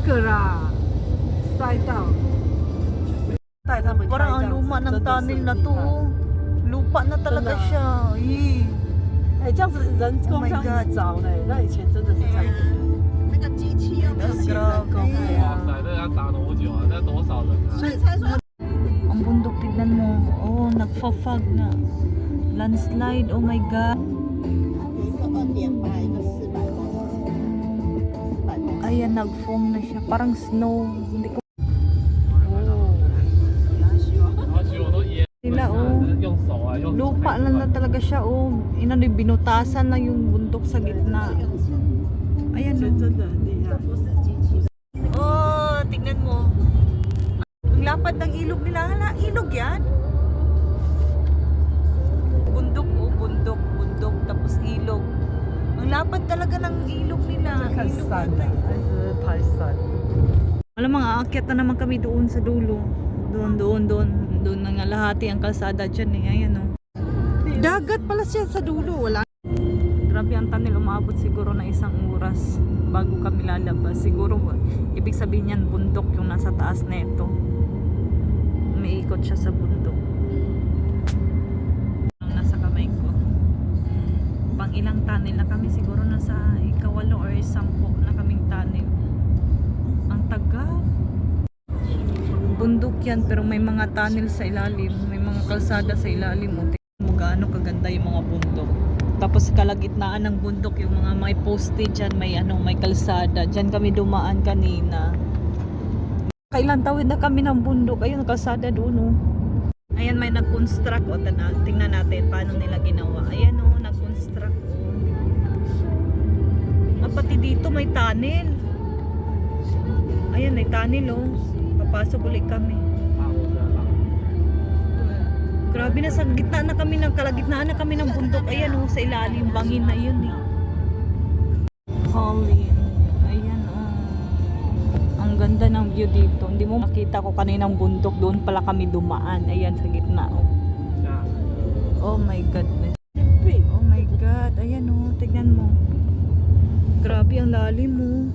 个啦，塞到。带他们 Parang ang luma ng tunnel na to. Lupa na talaga siya.哎，这样子人工这样子找呢，那以前真的是这样子。那个机器要那是人工的哇呀。塞，这要砸多久啊？这多少人啊？所以才说 Ang bundok, tignan mo. Oh, nagfa-fog na. Landslide, oh my God. 有一个2.8，一个400多，400多。 Ayan, nag-foam na siya. Parang snow. Hindi ko 然后其实我都淹。 nila, oh. 用手啊，用手 Lupa lang na talaga siya, oh. Inano, binutasan lang yung bundok sa gitna. Ayan, 以前 oh. 真的很厉害。 Oh, tingnan mo. Ang lapad ng ilog nila. Hala, ilog yan. Bundok, oh, bundok, bundok, tapos ilog. Ang lapad talaga ng ilog nila. 看 Ilog 山 ata 的 yun. 还是拍山？ Alam mga aakyat na naman kami doon sa dulo. Doon nangalahati ang kalsada dyan eh. Ayan oh. Dagat pala siya sa dulo. Wala. Grabe ang tunnel. Umabot siguro na 1 oras bago kami lalabas. Siguro ibig sabihin yan bundok yung nasa taas na ito. Umiikot siya sa bundok. Nasa kamay ko. Pang ilang tunnel na kami. Siguro nasa 8 or 10 na kaming tunnel. Ang tagal. Bundok yan pero may mga tunnel sa ilalim, may mga kalsada sa ilalim. Tingnan mo gaano kaganda yung mga bundok. Tapos kalagitnaan ng bundok yung mga may poste dyan, may may kalsada. Dyan kami dumaan kanina. Kailan tawid na kami ng bundok. Ayun, kalsada doon oh. Ayan, may nag-construct o. Tingnan natin paano nila ginawa. Ayan oh, nag-construct oh. Pati dito may tunnel. Ayan, may tunnel oh. Papasok ulit kami. Grabe na, sa gitna na kami ng kalagitnaan na kami ng bundok. Ayan oh, sa ilalim, bangin na yun eh. Holy. Ayan oh. Ang ganda ng view dito. Hindi mo makita ko kaninang bundok. Doon pala kami dumaan. Ayan sa gitna oh. Oh my goodness. Oh my God. Ayan oh, tignan mo. Grabe ang lalim oh.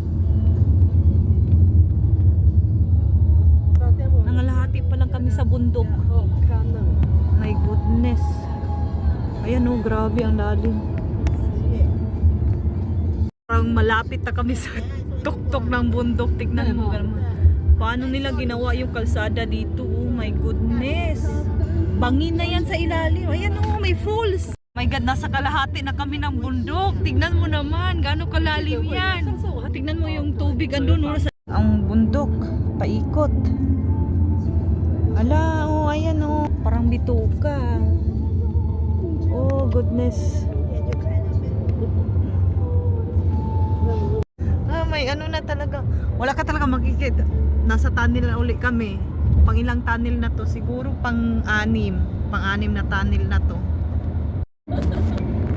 Nangalahati pa lang kami sa bundok. My goodness. Ayan oh, grabe ang lalim. Parang malapit na kami sa tuktok ng bundok. Tignan mo. Paano nila ginawa yung kalsada dito? Oh my goodness. Bangin na yan sa ilalim. Ayan oh, may falls. My God, nasa kalahati na kami ng bundok. Tignan mo naman, gaano kalalim yan. Tignan mo yung tubig andun. Ang bundok, paikot. Ala, oh, ayan oh. Parang bituka. Oh, goodness. Ah, may ano na talaga. Wala ka talaga makikita. Nasa tunnel na ulit kami. Pang ilang tunnel na to? Siguro pang-anim. Pang-anim na tunnel na to.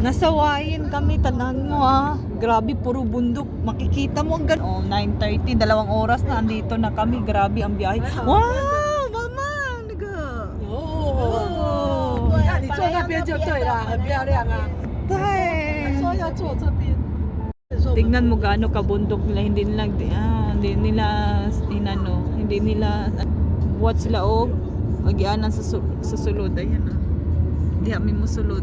Nasawayin kami. Tanan mo ah. Grabe, puro bundok. Makikita mo ang oh, 9:30. 2 oras na andito na kami. Grabe ang biyahe. Wow! 你坐那边就对了，很漂亮啊。对，说要坐这边。 Tingnan mo gaano kabundok nila, hindi nila buhat sila o agianan sa sulod. Ayan ah. Di kami mo sulod.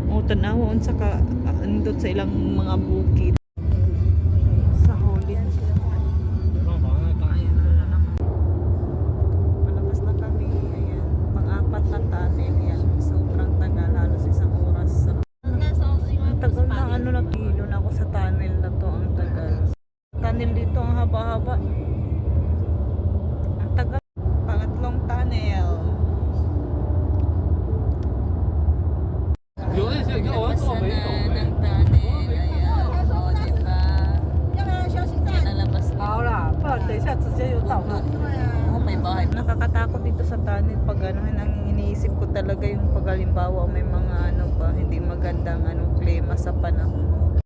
O tanawa unsa ka andot sa ilang mga bukid. Sa huli. Ayan na naman. Palabas na kami. Ayan. Pang-apat na tunnel yan. Sobrang tagal. Halos 1 oras. Ang tagal na nakihilo na ako sa tunnel na to. Ang tagal. Tunnel dito ang haba-haba. Ang tagal. Pangatlong tunnel. Labas na ng tunnel. Ayan. O, diba? 要不要休息站？ Nalabas na. 好啦，不然等一下直接又到那。 Oh, may bahay. Nakakatakot dito sa tunnel pag ang iniisip ko talaga yung pag halimbawa may mga hindi magandang klima sa panahon.